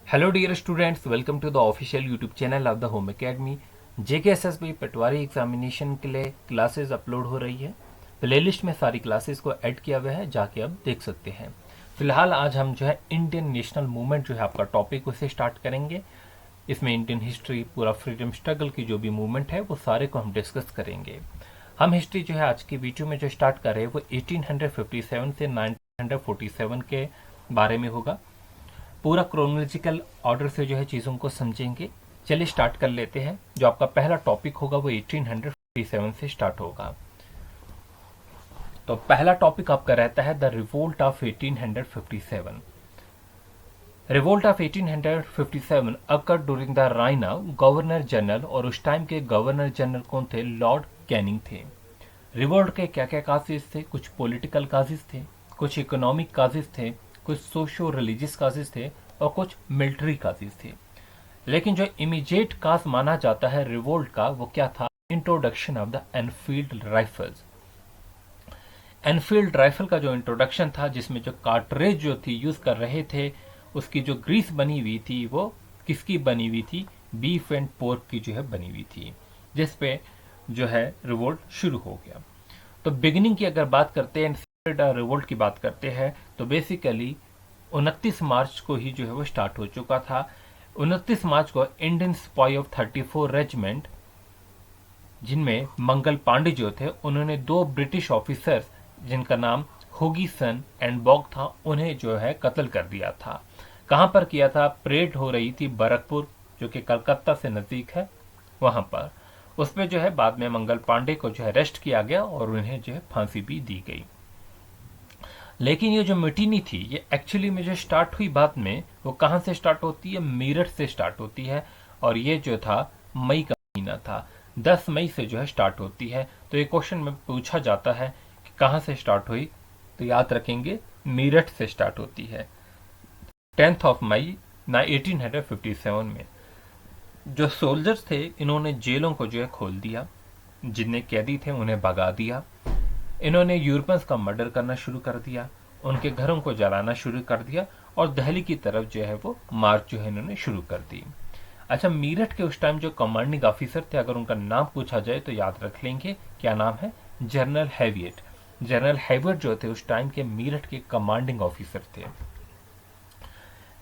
Hello dear students, welcome to the official YouTube channel of the home academy. JKSSB Patwari examination के लिए classes upload हो रही है। Playlist में सारी क्लासेस को ऐड किया हुआ है, जाके आप देख सकते हैं। फिलहाल आज हम जो है इंडियन नेशनल मूवमेंट जो है आपका टॉपिक उसे स्टार्ट करेंगे। इसमें इंडियन हिस्ट्री, पूरा फ्रीडम स्ट्रगल की जो भी मूवमेंट है वो सारे को हम डिस्कस करेंगे। हम हिस्ट्री जो है आज की वीडियो में जो स्टार्ट कर रहे हैं वो 1857 से 1947 के बारे में होगा। पूरा क्रोनोलॉजिकल ऑर्डर से जो है चीज़ों को समझेंगे। चलिए स्टार्ट कर लेते हैं। जो आपका पहला टॉपिक होगा वो 1857 से स्टार्ट होगा। तो पहला टॉपिक आपका रहता है the revolt of 1857। Revolt of 1857 occurred during the reign of governor general, और उस टाइम के गवर्नर जनरल कौन थे? लॉर्ड कैनिंग थे। रिवोल्ट के क्या क्या काजेज थे? कुछ पॉलिटिकल काजेज थे, कुछ इकोनॉमिक काजेज थे, कुछ सोशो रिलीजियस काजेज थे और कुछ मिलिट्री काजेज थे। लेकिन जो इमीडिएट काज माना जाता है रिवोल्ट का वो क्या था? Introduction of the Enfield rifles. Enfield rifle का जो इंट्रोडक्शन था, जिसमें जो कार्ट्रेज जो थी यूज कर रहे थे, उसकी जो ग्रीस बनी हुई थी वो किसकी बनी हुई थी? बीफ एंड पोर्क की जो है बनी हुई थी, जिसपे जो है रिवोल्ट शुरू हो गया। तो बिगिनिंग की अगर बात करते हैं, रिवोल्ट की बात करते हैं, तो बेसिकली 29 मार्च को ही जो है वो स्टार्ट हो चुका था। 29 मार्च को इंडियन सिपाही ऑफ 34 रेजिमेंट, जिनमें मंगल पांडे जो थे, उन्होंने दो ब्रिटिश ऑफिसर्स जिनका नाम होगीसन एंड बॉग था, उन्हें जो है कत्ल कर दिया था। कहां पर किया था? परेड हो रही थी बरकपुर, जो कि कलकत्ता से नजदीक है, वहां पर। उसमें जो है बाद में मंगल पांडे को जो है अरेस्ट किया गया और उन्हें जो है फांसी भी दी गई। लेकिन ये जो मिटीनी थी, ये एक्चुअली में जो स्टार्ट हुई बाद में, वो कहां से स्टार्ट होती है? मेरठ से स्टार्ट होती है। और ये जो था मई का महीना था, 10 मई से जो है स्टार्ट होती है। तो ये क्वेश्चन में पूछा जाता है कि कहां से स्टार्ट हुई, तो याद रखेंगे मेरठ से स्टार्ट होती है। 10th ऑफ मई 1857 में जो सोल्जर्स थे, इन्होंने जेलों को जो है खोल दिया, जितने कैदी थे उन्हें भगा दिया। इन्होंने यूरोपियंस का मर्डर करना शुरू कर दिया, उनके घरों को जलाना शुरू कर दिया और दिल्ली की तरफ जो है वो मार्च जो है इन्होंने शुरू कर दी। अच्छा, मेरठ के उस टाइम जो कमांडिंग ऑफिसर थे, अगर उनका नाम पूछा जाए तो याद रख लेंगे, क्या नाम है? जनरल हैवियट। जनरल हैवियट जो थे उस टाइम के मेरठ के कमांडिंग ऑफिसर थे।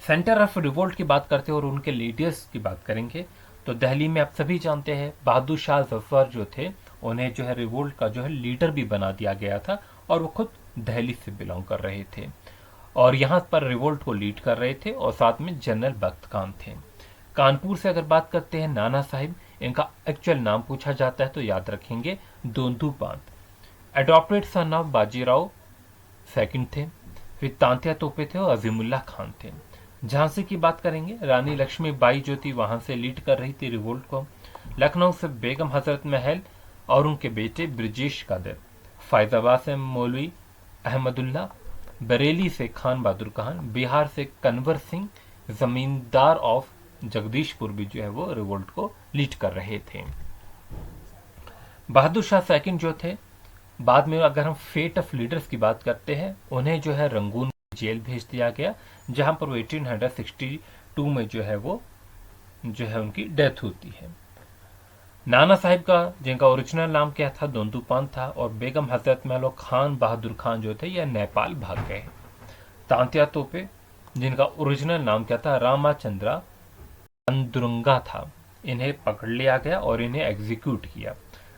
सेंटर ऑफ रिवोल्ट की बात करते हैं और उनके लीडर्स की बात करेंगे, तो दिल्ली में आप सभी जानते हैं बहादुर शाह जफर जो थे, उन्हें जो है रिवोल्ट का जो है लीडर भी बना दिया गया था, और वो खुद दिल्ली से बिलोंग कर रहे थे और यहाँ पर रिवोल्ट को लीड कर रहे थे। और साथ में जनरल बख्त खान थे। कानपुर से अगर बात करते हैं, नाना साहिब, इनका एक्चुअल नाम पूछा जाता है तो याद रखेंगे Dhondu Pant. Adopted son of Bajirao second थे। फिर तांत्या तोपे थे और अजीमुल्ला खान थे। झांसी की बात करेंगे, रानी लक्ष्मीबाई जो थी वहां से लीड कर रही थी रिवोल्ट को। लखनऊ से बेगम हजरत महल और उनके बेटे ब्रजेश कादर। फैजाबाद से मौलवी अहमदुल्ला। बरेली से खान बहादुर खान। बिहार से कन्वर सिंह, जमींदार ऑफ जगदीशपुर भी जो है वो रिवोल्ट को लीड कर रहे थे। बहादुर शाह सेकंड जो थे, बाद में अगर हम फेट ऑफ लीडर्स की बात करते हैं, उन्हें जो है रंगून जेल भेज दिया गया, जहां पर वो 1862 में जो है वो जो है उनकी डेथ होती है। नाना साहिब का, जिनका ओरिजिनल नाम क्या था? दोंदू पान था। और बेगम हजरत महल और खान बहादुर खान जो थे, यह नेपाल भाग गए। तांत्या तोपे, जिनका ओरिजिनल नाम क्या था? रामाचंद्रा अंदुरंगा था, इन्हें पकड़ लिया गया और इन्हें एग्जीक्यूट किया।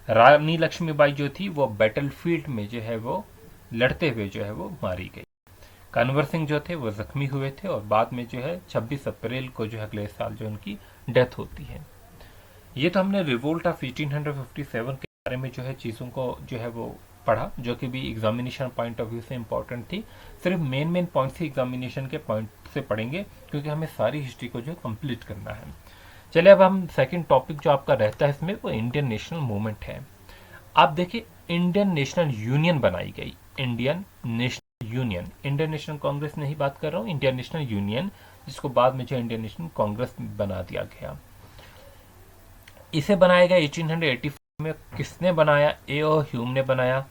रानी लक्ष्मीबाई जो थी वो बैटलफील्ड में जो है वो लड़ते हुए जो है वो मारी गई। कन्वर सिंह जो थे वो जख्मी हुए थे और बाद में जो है 26 अप्रैल को जो है अगले साल जो उनकी डेथ होती है। ये तो हमने रिवोल्ट ऑफ 1857 के बारे में जो है चीज़ों को जो है वो पढ़ा, जो कि भी एग्जामिनेशन पॉइंट ऑफ व्यू से इम्पोर्टेंट थी। सिर्फ मेन पॉइंट्स ही एग्जामिनेशन के पॉइंट से पढ़ेंगे, क्योंकि हमें सारी हिस्ट्री को जो है कंप्लीट करना है। चलिए अब हम सेकंड टॉपिक जो आपका रहता है इसमें, वो इंडियन नेशनल मूवमेंट है। आप देखिए, इंडियन नेशनल यूनियन बनाई गई। Indian National union, Indian National Congress नहीं बात कर रहा हूँ, इंडियन नेशनल यूनियन, जिसको बाद में जो इंडियन नेशनल कांग्रेस बना दिया गया। इसे बनाया गया 1884 में। किसने बनाया? ए ओ ह्यूम ने बनाया।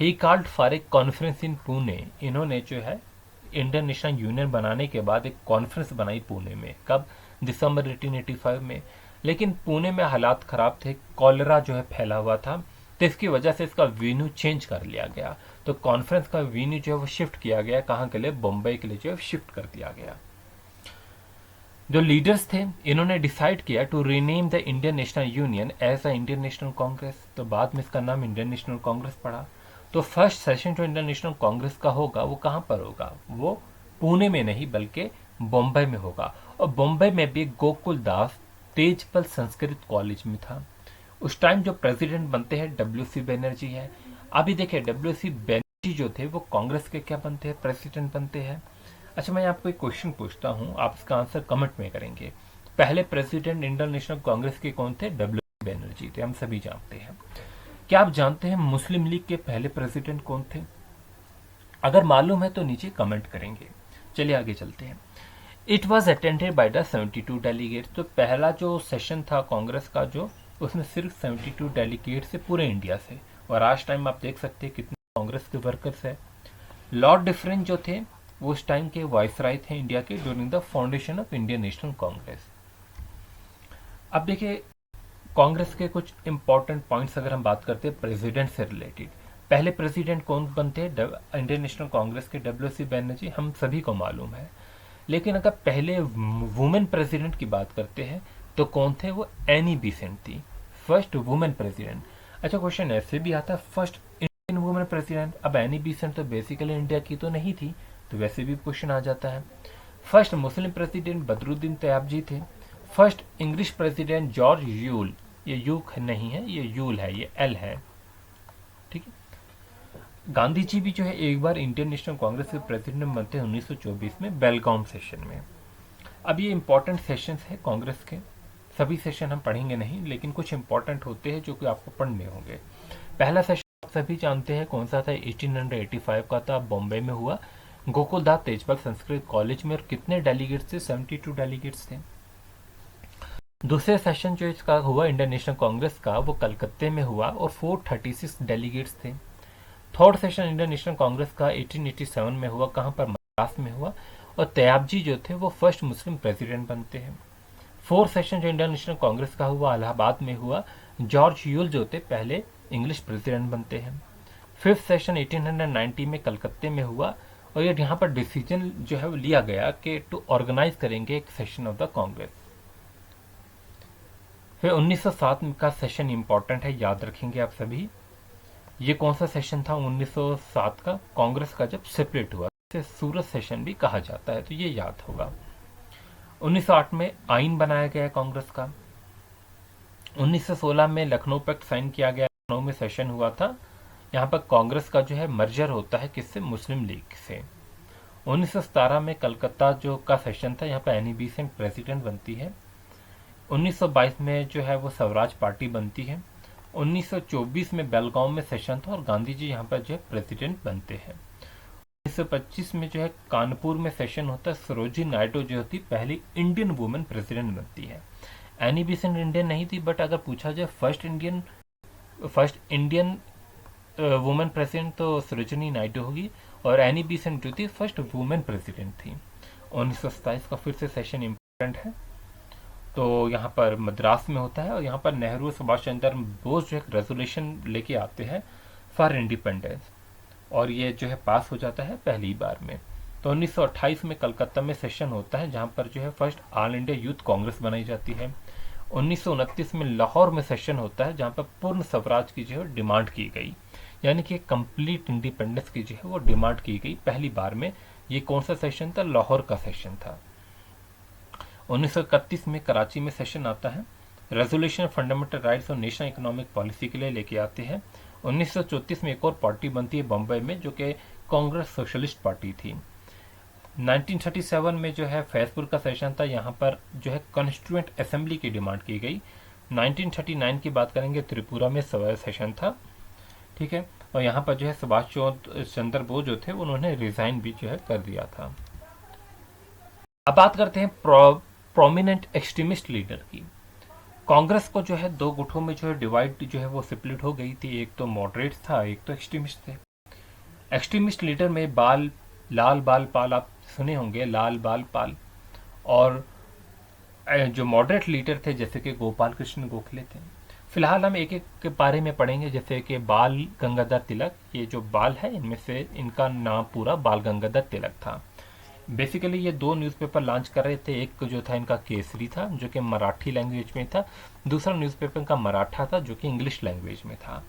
He called for a conference in Pune. इन्होंने जो है इंडियन नेशनल यूनियन बनाने के बाद एक कॉन्फ्रेंस बनाई पुणे में। कब? दिसंबर 1885 में। लेकिन पुणे में हालात खराब थे, कॉलेरा जो है फैला हुआ था, तो इसकी वजह से इसका वेन्यू चेंज कर लिया गया। तो कॉन्फ्रेंस का वेन्यू जो है वो शिफ्ट किया गया, कहाँ के लिए? बम्बई के लिए जो है शिफ्ट कर दिया गया। जो लीडर्स थे इन्होंने डिसाइड किया to rename the Indian National Union as the Indian National Congress, तो बाद में इसका नाम इंडियन नेशनल कांग्रेस पड़ा। तो फर्स्ट सेशन जो इंडियन नेशनल कांग्रेस का होगा वो कहाँ पर होगा? वो पुणे में नहीं बल्कि बम्बई में होगा। और बम्बई में भी गोकुल दास तेजपाल संस्कृत कॉलेज में था। उस टाइम जो प्रेसिडेंट बनते हैं डब्ल्यू.सी. बनर्जी है। अभी देखिए डब्ल्यू.सी. बनर्जी जो थे वो कांग्रेस के क्या बनते हैं? प्रेसिडेंट बनते हैं। अच्छा, मैं आपको एक क्वेश्चन पूछता हूँ, आप इसका आंसर कमेंट में करेंगे। पहले प्रेसिडेंट इंडियन नेशनल कांग्रेस के कौन थे? डब्ल्यू.सी. बनर्जी थे, हम सभी जानते हैं। क्या आप जानते हैं मुस्लिम लीग के पहले प्रेसिडेंट कौन थे? अगर मालूम है तो नीचे कमेंट करेंगे। चलिए आगे चलते हैं। It was attended by the 72 delegate. तो पहला जो सेशन था कांग्रेस का जो, उसमें सिर्फ 72 डेलीगेट से पूरे इंडिया से। और आज टाइम आप देख सकते हैं कितने कांग्रेस के वर्कर्स है। लॉर्ड डिफरेंस जो थे वो उस टाइम के वाइसराय थे इंडिया के during the foundation of Indian National Congress. अब देखिए कांग्रेस के कुछ इंपॉर्टेंट पॉइंट्स अगर हम बात करते हैं प्रेसिडेंट से रिलेटेड। पहले प्रेसिडेंट कौन बनते हैं इंडियन नेशनल कांग्रेस के? डब्ल्यू.सी. बनर्जी, हम सभी को मालूम है। लेकिन अगर पहले वुमेन प्रेसिडेंट की बात करते हैं तो कौन थे? वो एनी बेसेंट थी, फर्स्ट वुमेन प्रेसिडेंट। अच्छा, क्वेश्चन ऐसे भी आता है फर्स्ट इंडियन वुमेन प्रेसिडेंट। अब एनी बेसेंट तो बेसिकली इंडिया की तो नहीं थी, तो वैसे भी क्वेश्चन आ जाता है। First Muslim president Badruddin Tyab ji थे। First English president George Yule, ये यू नहीं है, ये यूल है, ये एल है, ठीक है। गांधी जी भी जो है एक बार इंडियन नेशनल कांग्रेस के प्रेसिडेंट बनते हैं 1924 में बेलगाम सेशन में। अब ये इंपॉर्टेंट सेशंस है कांग्रेस के, सभी सेशन हम पढ़ेंगे नहीं, लेकिन कुछ इंपॉर्टेंट होते हैं जो कि आपको पढ़ने होंगे। पहला सेशन आप सभी जानते हैं कौन सा था? 1885 का था, बॉम्बे में हुआ, गोकुलदास तेजपाल संस्कृत कॉलेज में। और कितने डेलीगेट्स थे? 72 डेलीगेट्स थे। दूसरे सेशन जो इसका हुआ इंडियन नेशनल कांग्रेस का, वो कलकत्ते में हुआ और 436 डेलीगेट्स थे। Third session Indian National Congress का 1887 में हुआ, कहाँ पर? मद्रास में हुआ। और तैयब जी जो थे वो फर्स्ट मुस्लिम प्रेसिडेंट बनते हैं। फोर्थ सेशन जो इंडियन नेशनल कांग्रेस का हुआ इलाहाबाद में हुआ, जॉर्ज यूल जो थे पहले इंग्लिश प्रेसिडेंट बनते हैं। फिफ्थ सेशन 1890 में कलकत्ते में हुआ। और ये यहाँ पर डिसीजन जो है वो लिया गया कि टू ऑर्गेनाइज करेंगे एक सेशन ऑफ द कांग्रेस। फिर 1907 का सेशन इंपॉर्टेंट है, याद रखेंगे आप सभी। ये कौन सा सेशन था 1907 का? कांग्रेस का जब सेपरेट हुआ, इसे सूरत सेशन भी कहा जाता है, तो ये याद होगा। 1908 में आइन बनाया गया कांग्रेस का। 1916 में लखनऊ पैक्ट साइन किया गया, लखनऊ में सेशन हुआ था। यहाँ पर कांग्रेस का जो है मर्जर होता है किससे? मुस्लिम लीग से। 1917 में कलकत्ता जो का सेशन था, यहाँ पर एनी बेसेंट प्रेसिडेंट बनती है। 1922 में जो है वो स्वराज पार्टी बनती है। 1924 में बेलगांव में सेशन था और गांधी जी यहाँ पर जो है प्रेसिडेंट बनते हैं। 1925 में जो है कानपुर में सेशन होता है, सरोजिनी नायडू जो होती पहली इंडियन वुमेन प्रेसिडेंट बनती है। एनी बेसेंट इंडियन नहीं थी, बट अगर पूछा जाए फर्स्ट इंडियन वुमेन प्रेसिडेंट तो सरोजिनी नायडू होगी। और एनी बेसेंट जो थी फर्स्ट वुमेन प्रेसिडेंट थी। 1927 का फिर से सेशन इम्पोर्टेंट है, तो यहाँ पर मद्रास में होता है। और यहाँ पर नेहरू सुभाष चंद्र बोस जो है रेजोल्यूशन लेके आते हैं फॉर इंडिपेंडेंस, और ये जो है पास हो जाता है पहली बार में। तो 1928 में कलकत्ता में सेशन होता है, जहाँ पर जो है first all India youth Congress बनाई जाती है। 1929 में लाहौर में सेशन होता है, जहाँ पर पूर्ण स्वराज की जो है डिमांड की गई, यानी कि कंप्लीट इंडिपेंडेंस की जो है वो डिमांड की गई पहली बार में। ये कौन सा सेशन था? लाहौर का सेशन था। 1931 में कराची में सेशन आता है, रेजोल्यूशन फंडामेंटल राइट्स और नेशनल इकोनॉमिक पॉलिसी के लिए लेके आते हैं। 1934 में एक और पार्टी बनती है बम्बई में, जो कि कांग्रेस सोशलिस्ट पार्टी थी। 1937 में जो है फैजपुर का सेशन था, यहाँ पर जो है कॉन्स्टिट्यूएंट असेंबली की डिमांड की गई। 1939 की बात करेंगे, त्रिपुरा में सेशन था, ठीक है। और यहाँ पर जो है सुभाष चंद्र बोस जो थे उन्होंने रिजाइन भी जो है कर दिया था। अब बात करते हैं प्रोमिनेंट एक्सट्रीमिस्ट लीडर की। कांग्रेस को जो है दो गुटों में जो है डिवाइड जो है वो स्प्लिट हो गई थी, एक तो मॉडरेट था, एक तो एक्सट्रीमिस्ट थे। एक्सट्रीमिस्ट लीडर में बाल लाल बाल पाल आप सुने होंगे, लाल बाल पाल। और जो मॉडरेट लीडर थे जैसे कि गोपाल कृष्ण गोखले थे। फिलहाल हम एक एक के बारे में पढ़ेंगे, जैसे कि बाल गंगाधर तिलक। ये जो बाल है इनमें से इनका नाम पूरा बाल गंगाधर तिलक था। बेसिकली ये दो न्यूज़पेपर लॉन्च कर रहे थे। एक जो था इनका केसरी था जो कि मराठी लैंग्वेज में था, दूसरा न्यूज़पेपर इनका मराठा था जो कि इंग्लिश लैंग्वेज में था।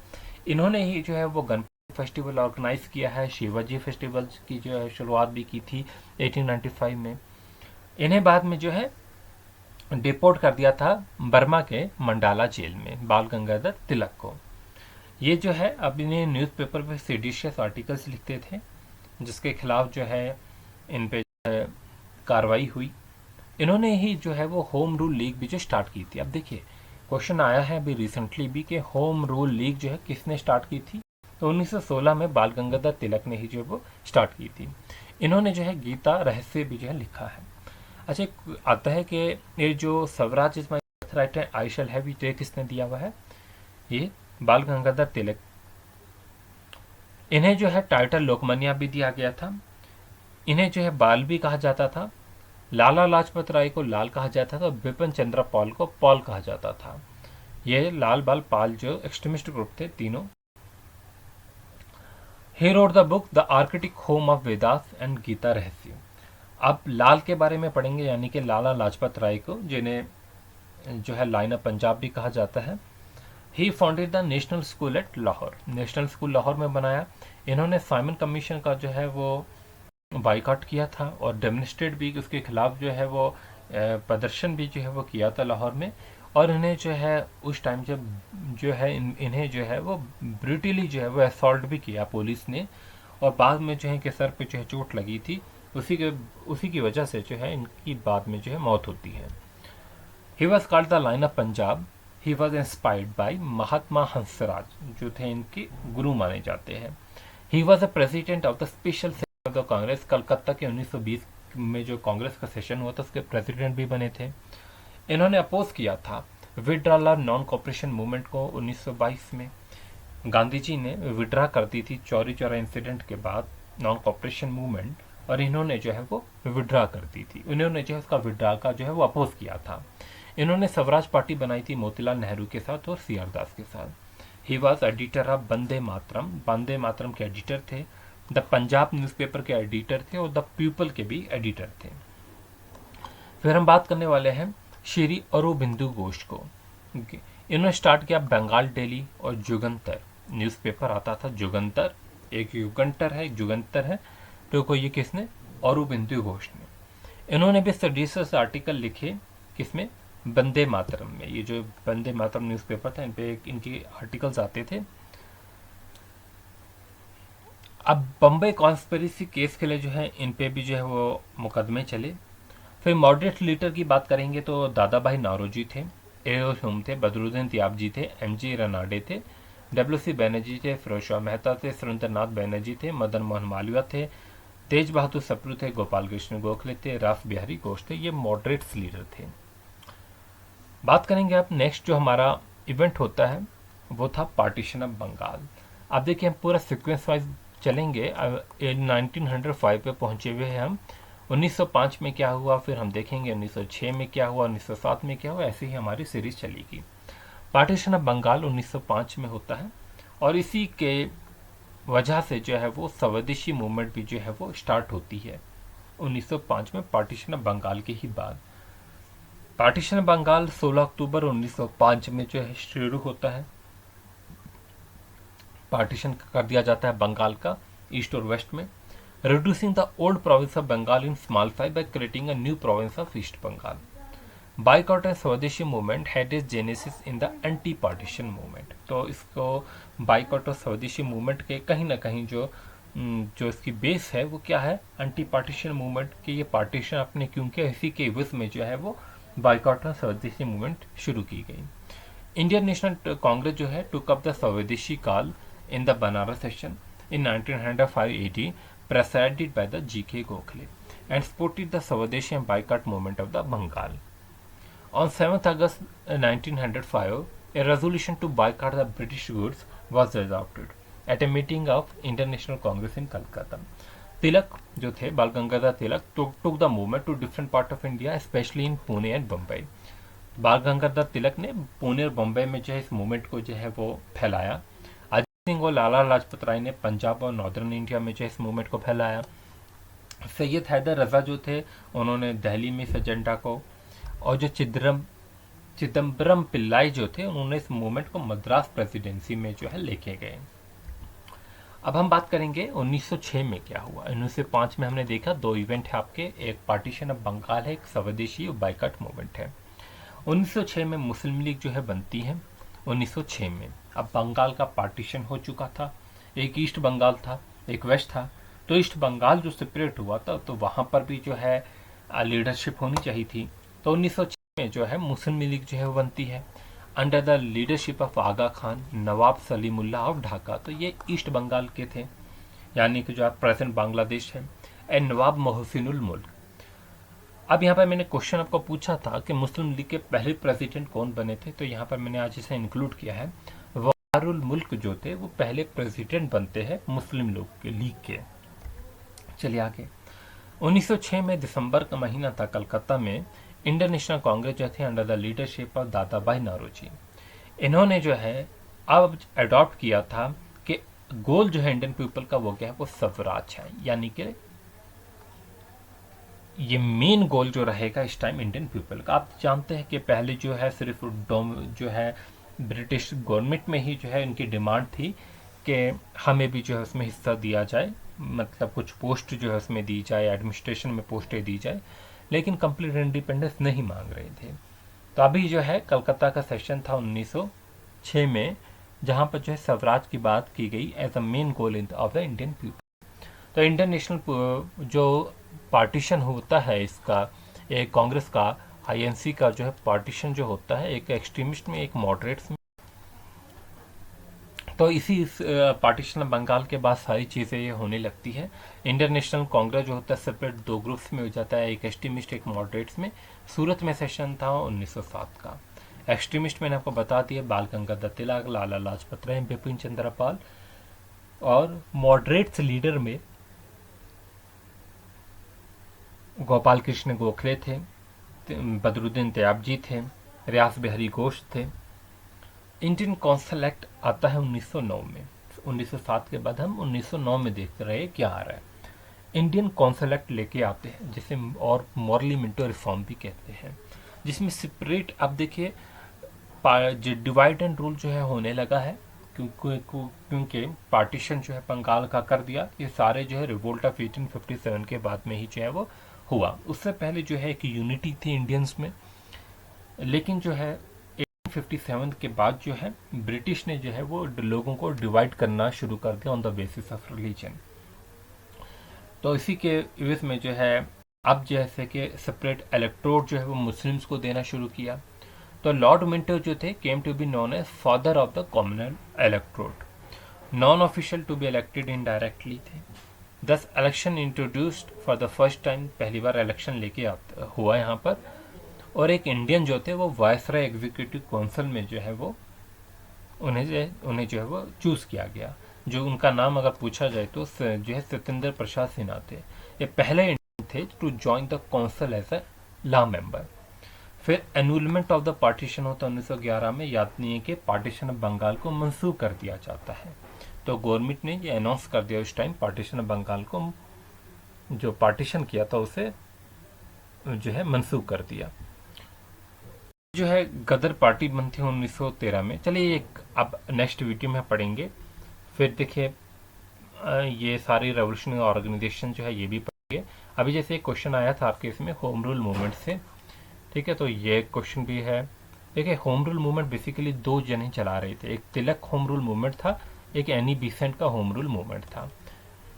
इन्होंने ही जो है वो गणपति फेस्टिवल ऑर्गेनाइज किया है, शिवाजी फेस्टिवल की जो है शुरुआत भी की थी 1895 में। इन्हें बाद में जो है डिपोर्ट कर दिया था बर्मा के मंडाला जेल में, बाल गंगाधर तिलक को। ये जो है अब इन्हें न्यूज़पेपर पे सेडिशियस आर्टिकल्स लिखते थे जिसके खिलाफ जो है इन पे कार्रवाई हुई। इन्होंने ही जो है वो होम रूल लीग भी जो स्टार्ट की थी। अब देखिए क्वेश्चन आया है अभी रिसेंटली भी कि होम रूल लीग जो है किसने स्टार्ट की थी, तो 1916 में बाल गंगाधर तिलक ने ही जो है वो स्टार्ट की थी। इन्होंने जो है गीता रहस्य भी जो है लिखा है। अच्छा, आता है कि ये जो स्वराज इज माई राइट है, आई शैल हैव, ये किसने दिया हुआ है, ये बाल गंगाधर तिलक। इन्हें जो है टाइटल लोकमान्य भी दिया गया था। इन्हें जो है बाल भी कहा जाता था। लाला लाजपत राय को लाल कहा जाता था और बिपिन चंद्र पाल को पॉल कहा जाता था। ये लाल बाल पाल जो एक्सट्रीमिस्ट ग्रुप थे तीनों। He wrote the book the Arctic home of Vedas and Gita Rahasya. अब लाल के बारे में पढ़ेंगे, यानी कि लाला लाजपत राय को, जिन्हें जो है लाइन ऑफ पंजाब भी कहा जाता है। He founded the national school at Lahore, national school Lahore में बनाया। इन्होंने साइमन कमीशन का जो है वो बाइकआउट किया था और डेमोन्स्ट्रेट भी उसके खिलाफ जो है वो प्रदर्शन भी जो है वो किया था लाहौर में। और इन्हें जो है उस टाइम जब जो है इन्हें जो है वो ब्रूटली जो है वो असॉल्ट भी किया पुलिस ने, और बाद में जो है कि सर पे जो है चोट लगी थी, उसी की वजह से जो है इनकी बाद में जो है मौत होती है। He was called the lion of Punjab. He was inspired by Mahatma Hansraj जो थे इनके गुरु माने जाते हैं। He was a president of the special session of the Congress. Calcutta के 1920 में जो कांग्रेस का सेशन हुआ था उसके प्रेसिडेंट भी बने थे। इन्होंने अपोज किया था withdrawal of non cooperation movement को 1922 में। गांधी जी ने विड्रा कर दी थी चौरी चौरा इंसिडेंट के बाद नॉन कॉपरेशन मूवमेंट, और इन्होंने जो है वो विड्रा कर दी थी। इन्होंने जो है उसका विड्रा का जो है वो अपोज किया था। इन्होंने स्वराज पार्टी बनाई थी मोतीलाल नेहरू के साथ और सी आर दास के साथ। He was editor of Vande Mataram, Vande Mataram के एडिटर थे। द पंजाब न्यूज़पेपर के एडिटर थे और द पीपल के भी एडिटर थे। फिर हम बात करने वाले हैं श्री अरोबिंदु घोष को। इन्होंने स्टार्ट किया बंगाल डेली और जुगंतर न्यूज़पेपर आता था। जुगंतर, एक युगंटर है, एक जुगंतर है, तो ये किसने, अरोबिंदु घोष ने। इन्होंने भी सडीसस आर्टिकल लिखे किसमें, वंदे मातरम में। ये जो वंदे मातरम न्यूज़पेपर था इन पे इनके आर्टिकल्स आते थे। अब बम्बई कॉन्स्पिरेसी केस के लिए जो है इन पे भी जो है वो मुकदमे चले। फिर मॉडरेट लीडर की बात करेंगे तो दादा भाई नारोजी थे, एओ हुम थे, बदरुद्दीन तियाबजी थे, एमजी रनाडे थे, डब्ल्यूसी बैनर्जी थे, फिरोज शाह मेहता थे, सुरेंद्रनाथ बैनर्जी थे, मदन मोहन मालवीय थे, तेज बहादुर सप्रू थे, गोपाल कृष्ण गोखले थे, रास बिहारी घोष थे। ये मॉडरेट्स लीडर थे। बात करेंगे अब नेक्स्ट जो हमारा इवेंट होता है वो था पार्टीशन ऑफ बंगाल। अब देखिए हम पूरा सीक्वेंस वाइज चलेंगे। 1905 पे पहुंचे हुए हैं हम। 1905 में क्या हुआ, फिर हम देखेंगे 1906 में क्या हुआ, 1907 में क्या हुआ, ऐसे ही हमारी सीरीज चलेगी। पार्टीशन ऑफ बंगाल 1905 में होता है और इसी के वजह से जो है वो स्वदेशी मूवमेंट भी जो है वो स्टार्ट होती है 1905 में, पार्टीशन ऑफ बंगाल के ही बाद। पार्टीशन ऑफ बंगाल 16 अक्टूबर 1905 में जो है शुरू होता है। पार्टीशन कर दिया जाता है बंगाल का ईस्ट और वेस्ट में, reducing the old province of Bengal in small size by creating a new province of East Bengal. Boycott and स्वदेशी movement had its genesis in the anti-partition movement. तो इसको बाइकआउट और स्वदेशी मूवमेंट के कहीं ना कहीं जो इसकी बेस है वो क्या है, एंटी पार्टीशन मूवमेंट की। ये पार्टीशन अपने क्योंकि इसी के विष में जो है वो बाइकआउट और स्वदेशी मूवमेंट शुरू की गई। इंडियन नेशनल कांग्रेस जो है टुक अप द स्वदेशी काल in the Banaras session in 1905-18 presided by the G.K. Gokhale and supported the Swadeshi and boycott movement of the Bengal. On 7th August 1905, a resolution to boycott the British goods was adopted at a meeting of International Congress in Calcutta. Tilak जो थे, Bal Gangadhar Tilak, took the movement to different part of India, specially in Pune and Bombay. Bal Gangadhar तिलक ने पुणे और बम्बई में जो है इस movement को जो है वो फैलाया। अजीत सिंह और लाला लाजपत राय ने पंजाब और नॉर्दर्न इंडिया में जो है इस मूवमेंट को फैलाया। सैयद हैदर रजा जो थे, उन्होंने दिल्ली में इस एजेंडा को, और जो चिदम्बरम पिल्लाई जो थे, उन्होंने इस मूवमेंट को मद्रास प्रेसिडेंसी में जो है लेके गए। अब हम बात करेंगे 1906 में क्या हुआ। 1905 में हमने देखा दो इवेंट है आपके, एक पार्टीशन ऑफ बंगाल है, एक स्वदेशी बाइकआउट मूवमेंट है। 1906 में मुस्लिम लीग जो है बनती है। 1906 में अब बंगाल का पार्टीशन हो चुका था, एक ईस्ट बंगाल था, एक वेस्ट था। तो ईस्ट बंगाल जो सेपरेट हुआ था, तो वहाँ पर भी जो है लीडरशिप होनी चाहिए थी। तो 1906 में जो है मुस्लिम लीग जो है वो बनती है under the leadership of Aga Khan, Nawab Salimullah of Dhaka. तो ये ईस्ट बंगाल के थे, यानी कि जो आप प्रेजेंट बांग्लादेश है, एंड नवाब मोहसिनुल मुल्क। अब यहाँ पर मैंने क्वेश्चन आपको पूछा था कि मुस्लिम लीग के पहले प्रेसिडेंट कौन बने थे, तो यहाँ पर मैंने आज इसे इंक्लूड किया है। वक़ारुल मुल्क जो थे वो पहले प्रेसिडेंट बनते हैं मुस्लिम लीग के। चलिए आगे। 1906 में दिसंबर का महीना था, कलकत्ता में इंडियन नेशनल कांग्रेस जो थे अंडर द लीडरशिप ऑफ दादा भाई नौरोजी, इन्होंने जो है अब अडॉप्ट किया था कि गोल जो है इंडियन पीपल का वो क्या है, वो स्वराज है, यानी कि ये मेन गोल जो रहेगा इस टाइम इंडियन पीपल का। आप जानते हैं कि पहले जो है सिर्फ जो है ब्रिटिश गवर्नमेंट में ही जो है इनकी डिमांड थी कि हमें भी जो है उसमें हिस्सा दिया जाए, मतलब कुछ पोस्ट जो है उसमें दी जाए, एडमिनिस्ट्रेशन में पोस्टें दी जाए, लेकिन कंप्लीट इंडिपेंडेंस नहीं मांग रहे थे। तो अभी जो है कलकत्ता का सेशन था 1906 में, जहाँ पर जो है स्वराज की बात की गई as a main goal of the Indian people. तो इंडियन नेशनल जो पार्टीशन होता है इसका, एक कांग्रेस का आईएनसी का जो है पार्टीशन जो होता है, एक एक्सट्रीमिस्ट में एक मॉडरेट्स में। तो इसी पार्टीशन बंगाल के बाद सारी चीज़ें ये होने लगती है। इंडियन नेशनल कांग्रेस जो होता है सेपरेट दो ग्रुप्स में हो जाता है, एक एक्सट्रीमिस्ट एक मॉडरेट्स में। सूरत में सेशन था 1907 का। एक्सट्रीमिस्ट मैंने आपको बता दिया, बाल गंगाधर तिलक, लाला लाजपत राय, बिपिन चंद्र पाल, और मॉडरेट्स लीडर में गोपाल कृष्ण गोखले थे, बदरुद्दीन तयाबजी थे, रियाज बिहारी घोष थे। इंडियन कौंसिल एक्ट आता है 1909 में। 1907 के बाद हम 1909 में देखते रहे क्या आ रहा है। इंडियन कौंसिल एक्ट लेके आते हैं, जिसे और मॉर्लिमेंटो रिफॉर्म भी कहते हैं, जिसमें सेपरेट अब देखिए डिवाइड एंड रूल जो है होने लगा है, क्योंकि पार्टीशन जो है बंगाल का कर दिया। ये सारे जो है रिवोल्ट ऑफ 1857 के बाद में ही जो है वो हुआ। उससे पहले जो है एक यूनिटी थी इंडियंस में, लेकिन जो है 1857 के बाद जो है ब्रिटिश ने जो है वो लोगों को डिवाइड करना शुरू कर दिया on the basis of religion. तो इसी के इवज में जो है अब जैसे कि सेपरेट इलेक्टोरेट जो है वो मुस्लिम्स को देना शुरू किया। तो लॉर्ड मिंटो जो थे came to be known as father of the communal electorate, non official to be elected indirectly थे। 10 election introduced for the first time, पहली बार इलेक्शन लेके हुआ यहाँ पर। और एक इंडियन जो थे वो वायसराय एग्जीक्यूटिव काउंसिल में जो है वो उन्हें जो है वो चूज़ किया गया। जो उनका नाम अगर पूछा जाए तो जो है सत्येंद्र प्रसाद सिन्हा थे। ये पहले इंडियन थे to join the council as a law member. फिर एनुलमेंट ऑफ द पार्टीशन होता है 1911 में, याद नहीं है कि पार्टीशन ऑफ बंगाल को मंसूख कर दिया जाता है। तो गवर्नमेंट ने ये अनाउंस कर दिया उस टाइम पार्टीशन ऑफ बंगाल को, जो पार्टीशन किया था उसे जो है मंसूख कर दिया। जो है गदर पार्टी बनती है 1913 में। चलिए एक अब नेक्स्ट वीडियो में पढ़ेंगे। फिर देखिए ये सारी रेवोल्यूशनरी ऑर्गेनाइजेशन जो है ये भी पढ़ेंगे। अभी जैसे एक क्वेश्चन आया था आपके इसमें होम रूल मूवमेंट से, ठीक है, तो ये क्वेश्चन भी है। देखिए होम रूल मूवमेंट बेसिकली दो जने चला रहे थे, एक तिलक होम रूल मूवमेंट था, एक एनी बेसेंट का होम रूल मूवमेंट था,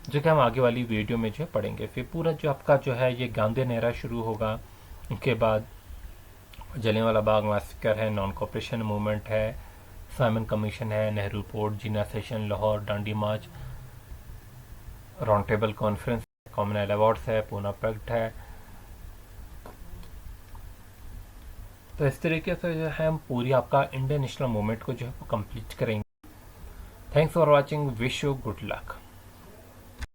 जो कि हम आगे वाली वीडियो में जो है पढ़ेंगे। फिर पूरा जो आपका जो है ये गांधी एरा शुरू होगा, उसके बाद जलियांवाला बाग मैसेकर है, नॉन कॉपरेशन मूवमेंट है, साइमन कमीशन है, Nehru report, Jinnah session, Lahore, Dandi march, round table conference, commonwealth awards है, पूना पैक्ट है। तो इस तरीके से जो है हम पूरी आपका इंडियन नेशनल मूवमेंट को जो है कंप्लीट करेंगे। Thanks for watching, wish you good luck.